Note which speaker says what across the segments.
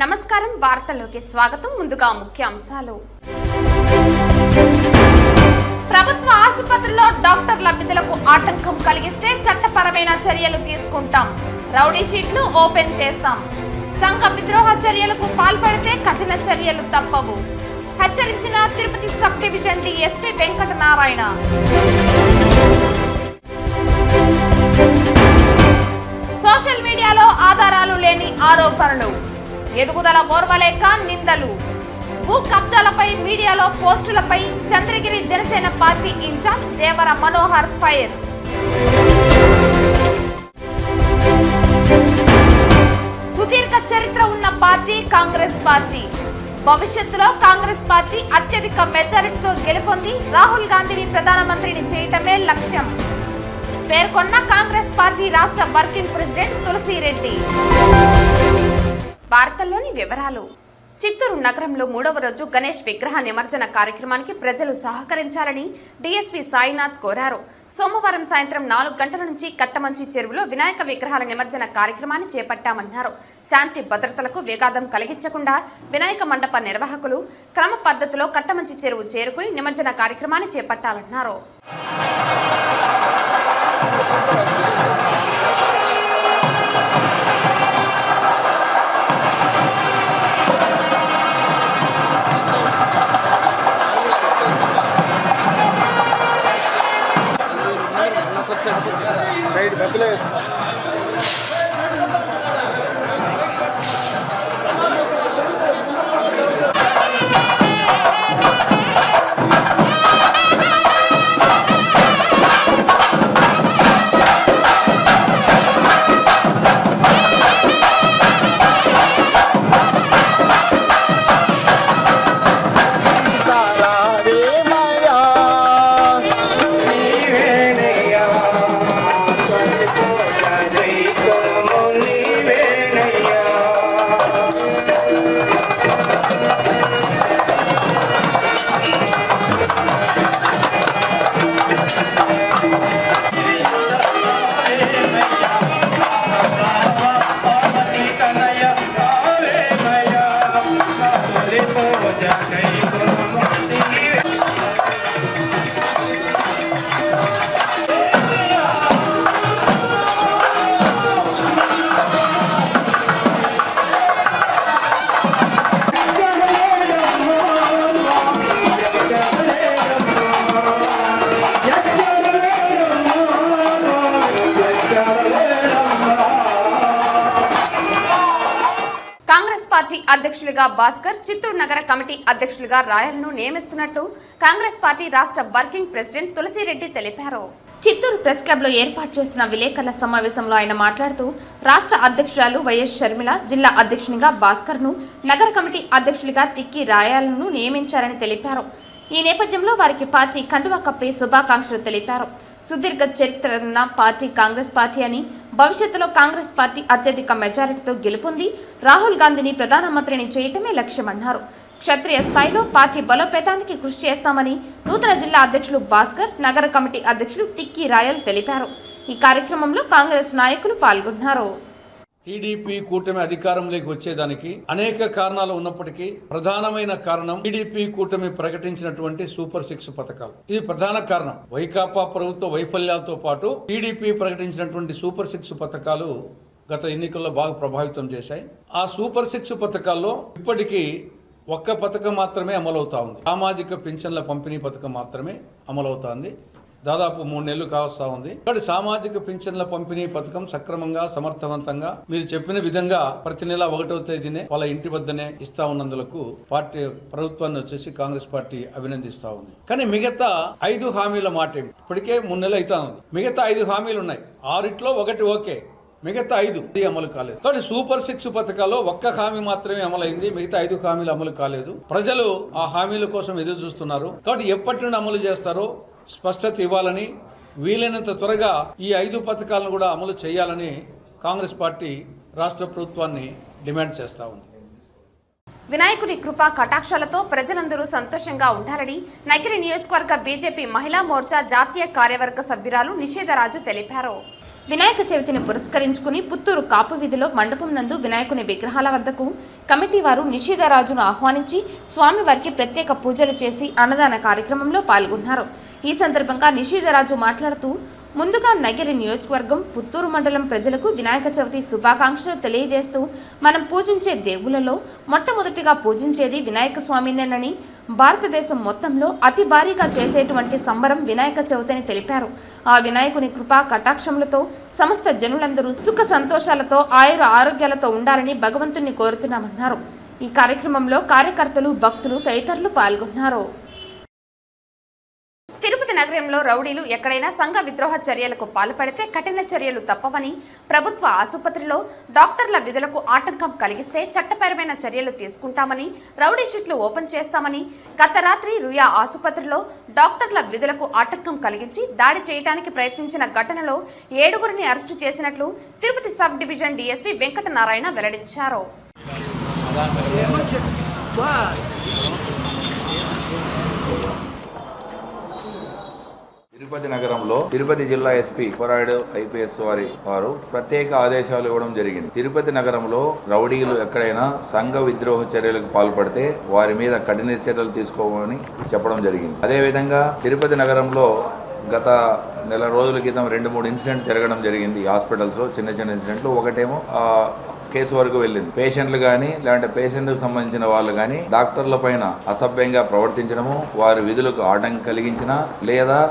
Speaker 1: నమస్కారం వార్తల్లోకి స్వాగతం. ముందుగా ముఖ్యాంశాలు. ప్రభుత్వ ఆసుపత్రుల్లో డాక్టర్ల విధులకు ఆటంకం కలిగిస్తే చట్టపరమైన చర్యలు తీసుకుంటాం. రౌడీ షీట్లు ఓపెన్ చేస్తాం. సంఘ విద్రోహ చర్యలకు పాల్పడితే కఠిన చర్యలు తప్పవు. హెచ్చరించిన Tirupati sub division DSP Venkatanarayana. Social మీడియాలో ఆధారాలు లేని ఆరోపణలు, ఎదుగుదల ఓర్వలేక నిందలు, భూ కబ్జాలపై మీడియాలో పోస్టులపై చంద్రగిరి జనసేన పార్టీ ఇన్ఛార్జ్ దేవర మనోహర్ ఫైర్. సుదీర్ఘ చరిత్ర ఉన్న పార్టీ కాంగ్రెస్ పార్టీ. భవిష్యత్తులో కాంగ్రెస్ పార్టీ అత్యధిక మెజారిటీతో గెలుపొంది రాహుల్ గాంధీని ప్రధానమంత్రిని చేయటమే లక్ష్యం పేర్కొన్న కాంగ్రెస్ పార్టీ రాష్ట్ర వర్కింగ్ ప్రెసిడెంట్ తులసిరెడ్డి. వార్తల్లోని వివరాలు. చిత్తూరు నగరంలో 3వ రోజు గణేష్ విగ్రహ నిమజ్జన కార్యక్రమానికి ప్రజలు సహకరించాలని డీఎస్పీ సాయినాథ్ కోరారు. సోమవారం సాయంత్రం 4 గంటల నుంచి కట్టమంచి చెరువులో వినాయక విగ్రహాల నిమజ్జన కార్యక్రమాన్ని చేపట్టామన్నారు. శాంతి భద్రతలకు విఘాతం కలిగించకుండా వినాయక మండప నిర్వాహకులు క్రమ పద్ధతిలో కట్టమంచి చెరువు చేరుకుని నిమజ్జన కార్యక్రమాన్ని చేపట్టాలన్నారు.
Speaker 2: సైడ్ బదులే
Speaker 1: పార్టీ అధ్యక్షులుగా భాస్కర్, చిత్తూరు నగర కమిటీ అధ్యక్షులుగా రాయలను నియమిస్తున్నట్లు కాంగ్రెస్ పార్టీ రాష్ట్ర వర్కింగ్ ప్రెసిడెంట్ తులసిరెడ్డి తెలిపారు. చిత్తూరు ప్రెస్ క్లబ్ లో ఏర్పాటు చేస్తున్న విలేకరుల సమావేశంలో ఆయన మాట్లాడుతూ రాష్ట్ట్ర అధ్యక్షురాలు వైఎస్ షర్మిల, జిల్లా అధ్యక్షునిగా భాస్కర్ ను, నగర కమిటీ అధ్యక్షులుగా తిక్కి రాయలను నియమించారని తెలిపారు. ఈ నేపథ్యంలో వారికి పార్టీ కండువా కప్పి శుభాకాంక్షలు తెలిపారు. సుదీర్ఘ చరిత్ర ఉన్న పార్టీ కాంగ్రెస్ పార్టీ అని, భవిష్యత్తులో కాంగ్రెస్ పార్టీ అత్యధిక మెజారిటీతో గెలుపొంది రాహుల్ గాంధీని ప్రధానమంత్రిని చేయటమే లక్ష్యమన్నారు. క్షత్రియ స్థాయిలో పార్టీ బలోపేతానికి కృషి చేస్తామని నూతన జిల్లా అధ్యక్షులు భాస్కర్, నగర కమిటీ అధ్యక్షులు టిక్కీ రాయల్ తెలిపారు. ఈ కార్యక్రమంలో కాంగ్రెస్ నాయకులు పాల్గొన్నారు.
Speaker 3: టీడీపీ కూటమి అధికారంలోకి వచ్చేదానికి అనేక కారణాలు ఉన్నప్పటికీ ప్రధానమైన కారణం టీడీపీ కూటమి ప్రకటించినటువంటి సూపర్ 6 పథకాలు. ఇది ప్రధాన కారణం. వైకాపా ప్రభుత్వ వైఫల్యాలతో పాటు టీడీపీ ప్రకటించినటువంటి సూపర్ 6 పథకాలు గత ఎన్నికల్లో బాగా ప్రభావితం చేశాయి. ఆ సూపర్ 6 పథకాల్లో ఇప్పటికీ ఒక్క పథకం మాత్రమే అమలవుతా ఉంది. సామాజిక పింఛన్ల పంపిణీ పథకం మాత్రమే అమలవుతోంది. దాదాపు 3 నెలలు కావస్తా ఉంది. కాబట్టి సామాజిక పింఛన్ల పంపిణీ పథకం సక్రమంగా, సమర్థవంతంగా మీరు చెప్పిన విధంగా ప్రతి నెల 1వ తేదీనే వాళ్ళ ఇంటి వద్దనే ఇస్తా ఉన్నందులకు పార్టీ ప్రభుత్వాన్ని వచ్చేసి కాంగ్రెస్ పార్టీ అభినందిస్తా ఉంది. కానీ మిగతా 5 హామీల మాట ఇప్పటికే 3 నెలలు అవుతా ఉంది. మిగతా 5 హామీలు ఉన్నాయి. 6లో 1 ఓకే, మిగతా 5 అమలు కాలేదు. కాబట్టి సూపర్ 6 పథకాల్లో ఒక్క హామీ మాత్రమే అమలైంది. మిగతా 5 హామీలు అమలు కాలేదు. ప్రజలు ఆ హామీల కోసం ఎదురు చూస్తున్నారు. కాబట్టి ఎప్పటి నుండి అమలు చేస్తారో స్పష్టత ఇవ్వాలని, వీలైనంత త్వరగా ఈ 5 పథకాలను కూడా అమలు చేయాలని కాంగ్రెస్ పార్టీ రాష్ట్ర ప్రభుత్వాన్ని డిమాండ్ చేస్తా ఉంది.
Speaker 1: వినాయకుని కృపా కటాక్షాలతో ప్రజలందరూ సంతోషంగా ఉండాలని నగిరి నియోజకవర్గ బీజేపీ మహిళా మోర్చా జాతీయ కార్యవర్గ సభ్యురాలు నిషేధరాజు తెలిపారు. వినాయక చవితిని పురస్కరించుకుని పుత్తూరు కాపు వీధిలో మండపం నందు వినాయకుని విగ్రహాల వద్దకు కమిటీ వారు నిషిధరాజును ఆహ్వానించి స్వామివారికి ప్రత్యేక పూజలు చేసి అన్నదాన కార్యక్రమంలో పాల్గొన్నారు. ఈ సందర్భంగా నిషిధరాజు మాట్లాడుతూ ముందుగా నగిరి నియోజకవర్గం పుత్తూరు మండలం ప్రజలకు వినాయక చవితి శుభాకాంక్షలు తెలియజేస్తూ మనం పూజించే దేవుళ్లలో మొట్టమొదటిగా పూజించేది వినాయక స్వామినేనని, భారతదేశం మొత్తంలో అతి భారీగా చేసేటువంటి సంబరం వినాయక చవితి అని తెలిపారు. ఆ వినాయకుని కృపా కటాక్షములతో సమస్త జనులందరూ సుఖ సంతోషాలతో ఆయుర ఆరోగ్యాలతో ఉండాలని భగవంతుని కోరుతున్నామన్నారు. ఈ కార్యక్రమంలో కార్యకర్తలు, భక్తులు తదితరులు పాల్గొన్నారు. తిరుపతి నగరంలో రౌడీలు ఎక్కడైనా సంఘ విద్రోహ చర్యలకు పాల్పడితే కఠిన చర్యలు తప్పవని, ప్రభుత్వ ఆసుపత్రిలో డాక్టర్ల విధులకు ఆటంకం కలిగిస్తే చట్టపరమైన చర్యలు తీసుకుంటామని, రౌడీ షీట్లు ఓపెన్ చేస్తామని, గత రాత్రి రుయా ఆసుపత్రిలో డాక్టర్ల విధులకు ఆటంకం కలిగించి దాడి చేయడానికి ప్రయత్నించిన ఘటనలో 7గురిని అరెస్టు చేసినట్లు Tirupati sub division DSP Venkatanarayana వెల్లడించారు.
Speaker 2: తిరుపతి నగరంలో తిరుపతి జిల్లా ఎస్పీ కొరాడు ఐపీఎస్ వారు ప్రత్యేక ఆదేశాలు ఇవ్వడం జరిగింది. తిరుపతి నగరంలో రౌడీలు ఎక్కడైనా సంఘ విద్రోహ చర్యలకు పాల్పడితే వారి మీద కఠిన చర్యలు తీసుకోమని చెప్పడం జరిగింది. అదేవిధంగా తిరుపతి నగరంలో గత నెల రోజుల క్రితం 2-3 ఇన్సిడెంట్ జరగడం జరిగింది. హాస్పిటల్స్లో చిన్న ఇన్సిడెంట్లు. ఒకటేమో కేసు వరకు వెళ్ళింది. పేషెంట్లు కానీ లేదంటే పేషెంట్కి సంబంధించిన వాళ్ళు కానీ డాక్టర్ల పైన అసభ్యంగా ప్రవర్తించడము, వారి విధులకు ఆటంకం కలిగించిన లేదా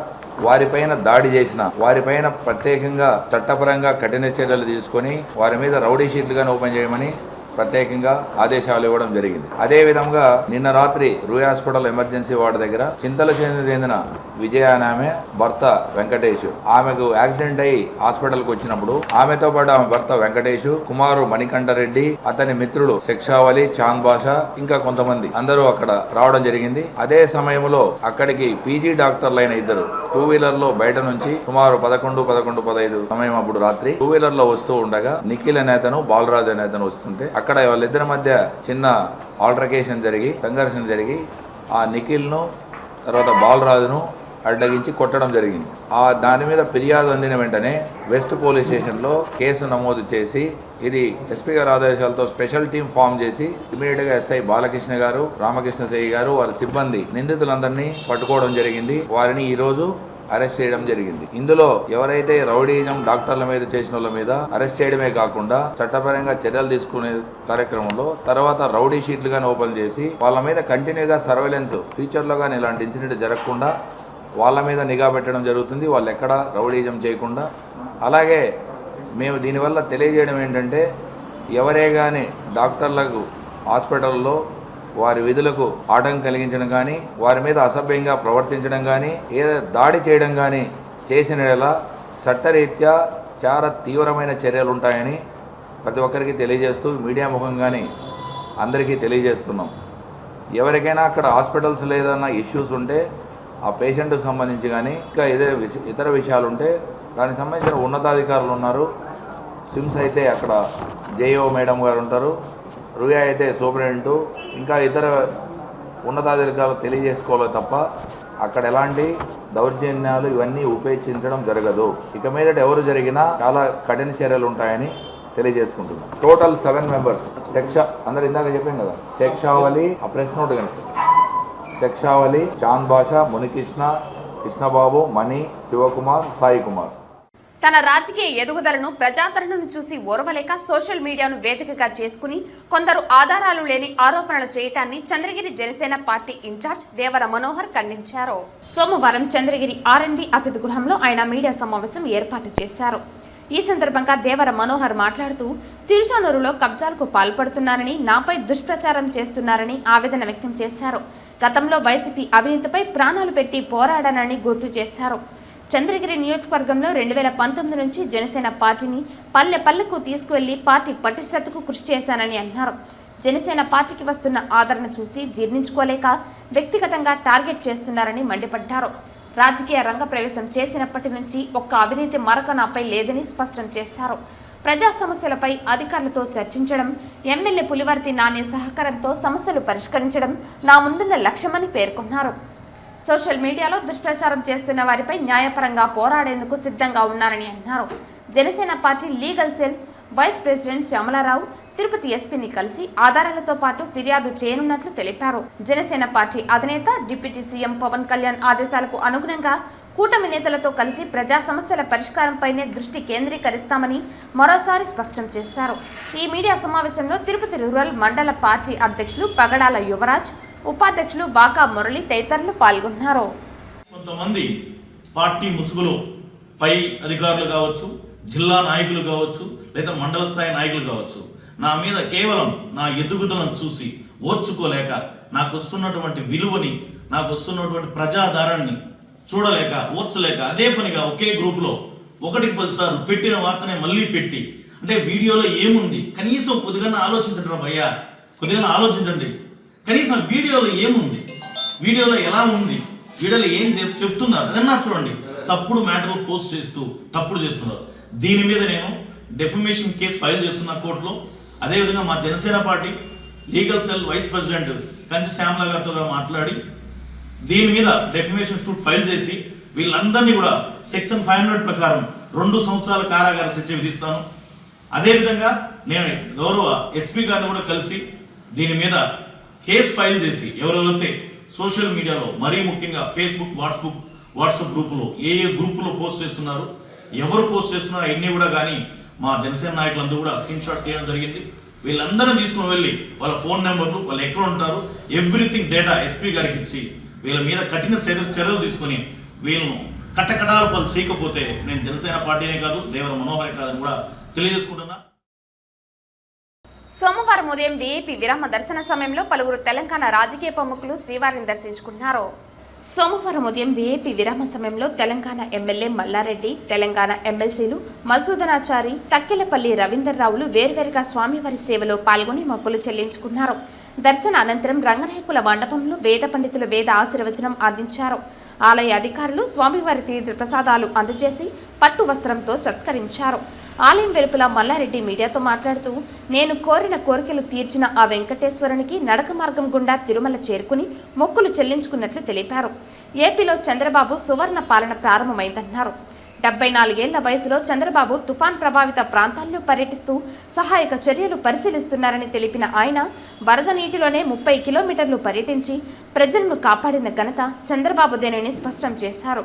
Speaker 2: వారిపైన దాడి చేసిన వారిపైన ప్రత్యేకంగా చట్టపరంగా కఠిన చర్యలు తీసుకొని వారి మీద రౌడీ షీట్లుగానే ఓపెన్ చేయమని ప్రత్యేకంగా ఆదేశాలు ఇవ్వడం జరిగింది. అదే విధంగా నిన్న రాత్రి రూయ్ హాస్పిటల్ ఎమర్జెన్సీ వార్డు దగ్గర చింతలచేందుకు చెందిన విజయ అనే ఆమె భర్త వెంకటేష్, ఆమెకు యాక్సిడెంట్ అయి హాస్పిటల్కి వచ్చినప్పుడు ఆమెతో పాటు ఆమె భర్త వెంకటేష్, కుమారు మణికంఠరెడ్డి, అతని మిత్రుడు శిక్షావలి, చాంద్ బాషా, ఇంకా కొంతమంది అందరూ అక్కడ రావడం జరిగింది. అదే సమయంలో అక్కడికి పీజీ డాక్టర్లైన ఇద్దరు 2 వీలర్ లో బయట నుంచి సుమారు 11-15 సమయం అప్పుడు రాత్రి 2 వీలర్ లో వస్తూ ఉండగా నిఖిల్ అనేతను, బాలరాజు అనేతను వస్తుంటే అక్కడ వాళ్ళిద్దరి మధ్య చిన్న ఆల్టర్కేషన్ జరిగి సంఘర్షణ జరిగి ఆ నిఖిల్ను తర్వాత బాలరాజును అడ్డగించి కొట్టడం జరిగింది. దాని మీద ఫిర్యాదు అందిన వెంటనే వెస్ట్ పోలీస్ స్టేషన్లో కేసు నమోదు చేసి ఇది ఎస్పీ గారి ఆదేశాలతో స్పెషల్ టీం ఫామ్ చేసి ఇమీడియట్గా ఎస్ఐ బాలకృష్ణ గారు, రామకృష్ణ సాయి గారు వారి సిబ్బంది నిందితులందరినీ పట్టుకోవడం జరిగింది. వారిని ఈరోజు అరెస్ట్ చేయడం జరిగింది. ఇందులో ఎవరైతే రౌడీజం డాక్టర్ల మీద చేసిన వాళ్ళ మీద అరెస్ట్ చేయడమే కాకుండా చట్టపరంగా చర్యలు తీసుకునే కార్యక్రమంలో తర్వాత రౌడీ షీట్లుగానే ఓపెన్ చేసి వాళ్ళ మీద కంటిన్యూగా సర్వేలెన్స్ ఫ్యూచర్లో కానీ ఇలాంటి ఇన్సిడెంట్ జరగకుండా వాళ్ళ మీద నిఘా పెట్టడం జరుగుతుంది. వాళ్ళు ఎక్కడ రౌడీజం చేయకుండా. అలాగే మేము దీనివల్ల తెలియజేయడం ఏంటంటే ఎవరే కానీ డాక్టర్లకు హాస్పిటల్లో వారి విధులకు ఆటంకం కలిగించడం కానీ వారి మీద అసభ్యంగా ప్రవర్తించడం కానీ ఏదో దాడి చేయడం కానీ చేసిన చట్టరీత్యా చాలా తీవ్రమైన చర్యలు ఉంటాయని ప్రతి ఒక్కరికి తెలియజేస్తూ మీడియా ముఖంగానే అందరికీ తెలియజేస్తున్నాం. ఎవరికైనా అక్కడ హాస్పిటల్స్ లేదన్న ఇష్యూస్ ఉంటే ఆ పేషెంట్కి సంబంధించి కానీ ఇంకా ఇతర విషయాలు ఉంటే దానికి సంబంధించిన ఉన్నతాధికారులు ఉన్నారు. సిమ్స్ అయితే అక్కడ జేఓ మేడం గారు ఉంటారు, రుయా అయితే సూపరింటెండెంట్, ఇంకా ఇతర ఉన్నతాధికారులు తెలియజేసుకోవాలి తప్ప అక్కడ ఎలాంటి దౌర్జన్యాలు ఇవన్నీ ఉపేక్షించడం జరగదు. ఇక మీదట ఎవరు జరిగినా చాలా కఠిన చర్యలు ఉంటాయని తెలియజేసుకుంటున్నాం. టోటల్ 7 మెంబర్స్ అందరు ఇందాక చెప్పాం కదా, శిక్షావలి ఆ ప్రెస్ నోట్ కనుక శిక్షావలి, చాంద్ బాషా, మునికృష్ణ, కృష్ణబాబు, మణి, శివకుమార్, సాయి కుమార్.
Speaker 1: తన రాజకీయ ఎదుగుదలను, ప్రజాదరణను చూసి ఓర్వలేక సోషల్ మీడియాను వేదికగా చేసుకుని కొందరు ఆధారాలు లేని ఆరోపణలు చేయటాన్ని చంద్రగిరి జనసేన పార్టీ ఇన్ఛార్జ్ దేవర మనోహర్ ఖండించారు. సోమవారం చంద్రగిరి ఆర్ఎన్బి అతిథి గృహంలో ఆయన మీడియా సమావేశం ఏర్పాటు చేశారు. ఈ సందర్భంగా దేవర మనోహర్ మాట్లాడుతూ తిరుచానూరులో కబ్జాలకు పాల్పడుతున్నారని, నాపై దుష్ప్రచారం చేస్తున్నారని ఆవేదన వ్యక్తం చేశారు. గతంలో వైసీపీ అవినీతిపై ప్రాణాలు పెట్టి పోరాడానని గుర్తు చేశారు. చంద్రగిరి నియోజకవర్గంలో 2019 నుంచి జనసేన పార్టీని పల్లె పల్లెకు తీసుకువెళ్లి పార్టీ పటిష్టతకు కృషి చేశానని అన్నారు. జనసేన పార్టీకి వస్తున్న ఆదరణ చూసి జీర్ణించుకోలేక వ్యక్తిగతంగా టార్గెట్ చేస్తున్నారని మండిపడ్డారు. రాజకీయ రంగ ప్రవేశం చేసినప్పటి నుంచి ఒక్క అవినీతి మరొక నాపై లేదని స్పష్టం చేశారు. ప్రజా సమస్యలపై అధికారులతో చర్చించడం, ఎమ్మెల్యే పులివర్తి నాని సహకారంతో సమస్యలు పరిష్కరించడం నా ముందున్న లక్ష్యమని పేర్కొన్నారు. సోషల్ మీడియాలో దుష్ప్రచారం చేస్తున్న వారిపై న్యాయపరంగా పోరాడేందుకు సిద్ధంగా ఉన్నారని అన్నారు. Janasena party legal cell vice president Shyamala Rao Tirupati ఎస్పీని కలిసి ఆధారాలతో పాటు ఫిర్యాదు చేయనున్నట్లు తెలిపారు. జనసేన పార్టీ అధినేత డిప్యూటీ సీఎం పవన్ కళ్యాణ్ ఆదేశాలకు అనుగుణంగా కూటమి నేతలతో కలిసి ప్రజా సమస్యల పరిష్కారంపైనే దృష్టి కేంద్రీకరిస్తామని మరోసారి స్పష్టం చేశారు. ఈ మీడియా సమావేశంలో తిరుపతి రూరల్ మండల పార్టీ అధ్యక్షులు పగడాల యువరాజ్, ఉపాధ్యక్షులు బాకా మురళి తదితరులు పాల్గొన్నారు.
Speaker 4: కొంతమంది పార్టీ ముసుగులో పై అధికారులు కావచ్చు, జిల్లా నాయకులు కావచ్చు, లేదా మండల స్థాయి నాయకులు కావచ్చు, నా మీద కేవలం నా ఎదుగుదలను చూసి ఓర్చుకోలేక, నాకు వస్తున్నటువంటి విలువని, నాకు వస్తున్నటువంటి ప్రజాధారాన్ని చూడలేక, ఓర్చలేక అదే పనిగా ఒకే గ్రూప్లో 1-10 సార్లు పెట్టిన వార్తనే మళ్ళీ పెట్టి, అంటే వీడియోలో ఏముంది కనీసం కొద్దిగా ఆలోచించండి రా భయ్యా, కొద్దిగా ఆలోచించండి. కనీసం వీడియోలో ఏముంది, వీడియోలో ఎలా ఉంది, వీడియోలో ఏం చెప్తున్నారు అదన్నా చూడండి. తప్పుడు మ్యాటర్లు పోస్ట్ చేస్తూ తప్పుడు చేస్తున్నారు. దీని మీద నేను డెఫమేషన్ కేసు ఫైల్ చేస్తున్నా కోర్టులో. అదేవిధంగా మా Janasena party legal cell vice president Kanchi Shyamala గారితో మాట్లాడి దీని మీద డెఫమేషన్ సూట్ ఫైల్ చేసి వీళ్ళందరినీ కూడా సెక్షన్ 500 ప్రకారం 2 సంవత్సరాల కారాగార శిక్ష విధిస్తాను. అదేవిధంగా నేను గౌరవ ఎస్పీ గారిని కూడా కలిసి దీని మీద కేసు ఫైల్ చేసి ఎవరెవరైతే సోషల్ మీడియాలో మరీ ముఖ్యంగా ఫేస్బుక్, వాట్సాప్ గ్రూపులో ఏ గ్రూపులో పోస్ట్ చేస్తున్నారు, ఎవరు పోస్ట్ చేస్తున్నారో అన్నీ కూడా కానీ మా జనసేన నాయకులందరూ కూడా స్క్రీన్ షాట్స్ తీయడం జరిగింది. వీళ్ళందరినీ తీసుకుని వెళ్ళి వాళ్ళ ఫోన్ నెంబర్లు, వాళ్ళు ఎక్కడ ఉంటారు, ఎవ్రీథింగ్ డేటా ఎస్పీ గారికి ఇచ్చి వీళ్ళ మీద కఠిన చర్యలు తీసుకుని వీళ్ళను కట్టకటాల పాలు చేయకపోతే నేను జనసేన పార్టీనే కాదు, దేవర మనోహరే కాదని కూడా తెలియజేసుకుంటున్నా.
Speaker 1: సోమవారం ఉదయం వీఐపీ విరామ దర్శన సమయంలో పలువురు తెలంగాణ రాజకీయ ప్రముఖులు శ్రీవారిని దర్శించుకున్నారు. సోమవారం ఉదయం వీఐపీ విరామ సమయంలో తెలంగాణ ఎమ్మెల్యే మల్లారెడ్డి, తెలంగాణ ఎమ్మెల్సీలు మధుసూదనాచారి, తక్కెలపల్లి రవీందర్రావులు వేర్వేరుగా స్వామివారి సేవలో పాల్గొని మొక్కులు చెల్లించుకున్నారు. దర్శన అనంతరం రంగనాయకుల మండపంలో వేద పండితులు వేద ఆశీర్వచనం అందించారు. ఆలయ అధికారులు స్వామివారి తీర్థ ప్రసాదాలు అందజేసి పట్టు వస్త్రంతో సత్కరించారు. ఆలయం వెలుపల మల్లారెడ్డి మీడియాతో మాట్లాడుతూ, నేను కోరిన కోరికలు తీర్చిన ఆ వెంకటేశ్వరునికి నడక మార్గం గుండా తిరుమల చేరుకుని మొక్కులు చెల్లించుకున్నట్లు తెలిపారు. ఏపీలో చంద్రబాబు సువర్ణ పాలన ప్రారంభమైందన్నారు. 74 ఏళ్ల వయసులో చంద్రబాబు తుఫాన్ ప్రభావిత ప్రాంతాల్లో పర్యటిస్తూ సహాయక చర్యలు పరిశీలిస్తున్నారని తెలిపిన ఆయన వరద నీటిలోనే 30 కిలోమీటర్లు పర్యటించి ప్రజలను కాపాడిన ఘనత చంద్రబాబుదేనని స్పష్టం చేశారు.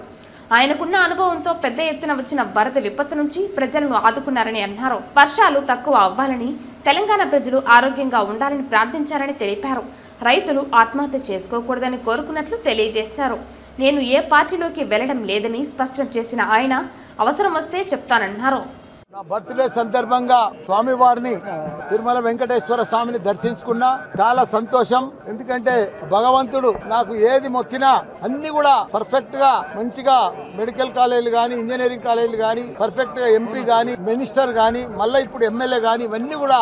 Speaker 1: ఆయనకున్న అనుభవంతో పెద్ద ఎత్తున వచ్చిన వరద విపత్తు నుంచి ప్రజలను ఆదుకున్నారని అన్నారు. వర్షాలు తక్కువ అవ్వాలని, తెలంగాణ ప్రజలు ఆరోగ్యంగా ఉండాలని ప్రార్థించారని తెలిపారు. రైతులు ఆత్మహత్య చేసుకోకూడదని కోరుకున్నట్లు తెలియజేశారు. నేను ఏ పార్టీలోకి వెళ్లడం లేదని స్పష్టం చేసిన ఆయన అవసరం వస్తే చెప్తానన్నారు.
Speaker 5: నా బర్త్డే సందర్భంగా స్వామివారిని తిరుమల వెంకటేశ్వర స్వామిని దర్శించుకున్నా, చాలా సంతోషం. ఎందుకంటే భగవంతుడు నాకు ఏది మొక్కినా అన్ని కూడా పర్ఫెక్ట్ గా మంచిగా మెడికల్ కాలేజీలు కానీ, ఇంజనీరింగ్ కాలేజీలు కానీ, పర్ఫెక్ట్ గా ఎంపీ కానీ, మినిస్టర్ కానీ, మళ్ళీ ఇప్పుడు ఎమ్మెల్యే కానీ ఇవన్నీ కూడా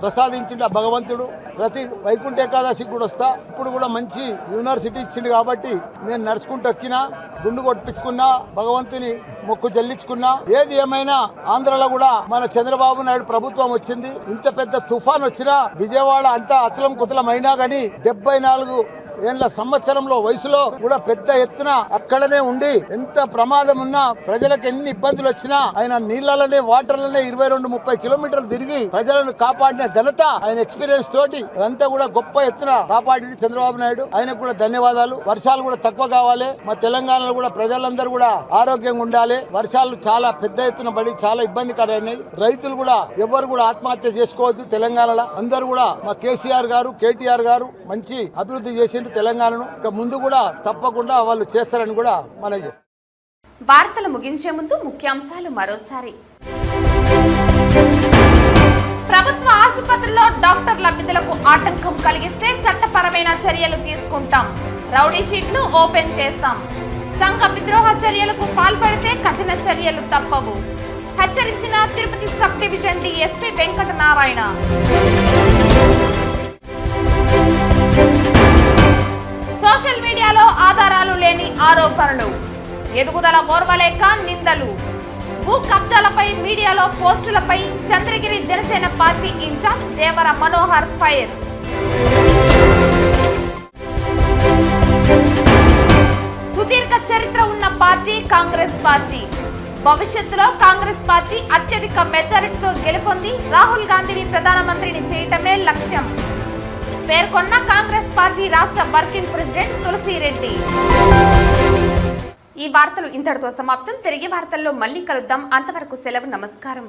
Speaker 5: ప్రసాదించిండు ఆ భగవంతుడు. ప్రతి వైకుంఠ ఏకాదశికి కూడా వస్తా. ఇప్పుడు కూడా మంచి యూనివర్సిటీ ఇచ్చిండు కాబట్టి నేను నడుచుకుంటూ ఎక్కినా, గుండు కొట్టించుకున్నా, భగవంతుని మొక్కు చెల్లించుకున్నా. ఏది ఏమైనా ఆంధ్రలో కూడా మన చంద్రబాబు నాయుడు ప్రభుత్వం వచ్చింది. ఇంత పెద్ద తుఫాన్ వచ్చినా విజయవాడ అంతా అతలం కుతలం అయినా కానీ 74 ఏళ్ల సంవత్సరంలో వయసులో కూడా పెద్ద ఎత్తున అక్కడనే ఉండి ఎంత ప్రమాదం ఉన్నా, ప్రజలకు ఎన్ని ఇబ్బందులు వచ్చినా ఆయన నీళ్లలోనే, వాటర్లోనే 22-30 కిలోమీటర్లు తిరిగి ప్రజలను కాపాడిన ఘనత ఆయన ఎక్స్పీరియన్స్ తోటి అదంతా కూడా గొప్ప ఎత్తున కాపాడి చంద్రబాబు నాయుడు. ఆయనకు కూడా ధన్యవాదాలు. వర్షాలు కూడా తక్కువ కావాలి. మా తెలంగాణలో కూడా ప్రజలందరూ కూడా ఆరోగ్యంగా ఉండాలి. వర్షాలు చాలా పెద్ద ఎత్తున పడి చాలా ఇబ్బందికరమైనాయి. రైతులు కూడా ఎవరు కూడా ఆత్మహత్య చేసుకోవద్దు. తెలంగాణలో అందరూ కూడా మా కేసీఆర్ గారు, కేటీఆర్ గారు మంచి అభివృద్ధి చేసి తెలంగాణను ఇక ముందు కూడా తప్పకుండా వాళ్ళు చేస్తారని కూడా మనం చేస్తాం.
Speaker 1: వార్తలు ముగించే ముందు ముఖ్యాంశాలు మరోసారి. ప్రభుత్వ ఆసుపత్రిలో డాక్టర్ల విధులకు ఆటంకం కలిగిస్తే చట్టపరమైన చర్యలు తీసుకుంటాం. రౌడీ షీట్లు ఓపెన్ చేస్తాం. సంఘ విద్రోహ చర్యలకు పాల్పడితే కఠిన చర్యలు తప్పవు. హెచ్చరించిన Tirupati sub division DSP Venkatanarayana. Social మీడియాలో ఆధారాలు లేని ఆరోపణలు, ఎదుగుదల ఓర్వలేక నిందలు, భూ కబ్జాలపై మీడియాలో పోస్టులపై చంద్రగిరి జనసేన పార్టీ ఇన్ఛార్జ్ దేవర మనోహర్ ఫైర్. సుదీర్ఘ చరిత్ర ఉన్న పార్టీ కాంగ్రెస్ పార్టీ. భవిష్యత్తులో కాంగ్రెస్ పార్టీ అత్యధిక మెజారిటీతో గెలుపొంది రాహుల్ గాంధీని ప్రధానమంత్రిని చేయటమే లక్ష్యం పేర్కొన్న కాంగ్రెస్ పార్టీ రాష్ట్ర వర్కింగ్ ప్రెసిడెంట్ తులసిరెడ్డి. ఈ వార్తలు ఇంతటితో సమాప్తం. తిరిగి వార్తల్లో మళ్ళీ కలుద్దాం. అంతవరకు సెలవు. నమస్కారం.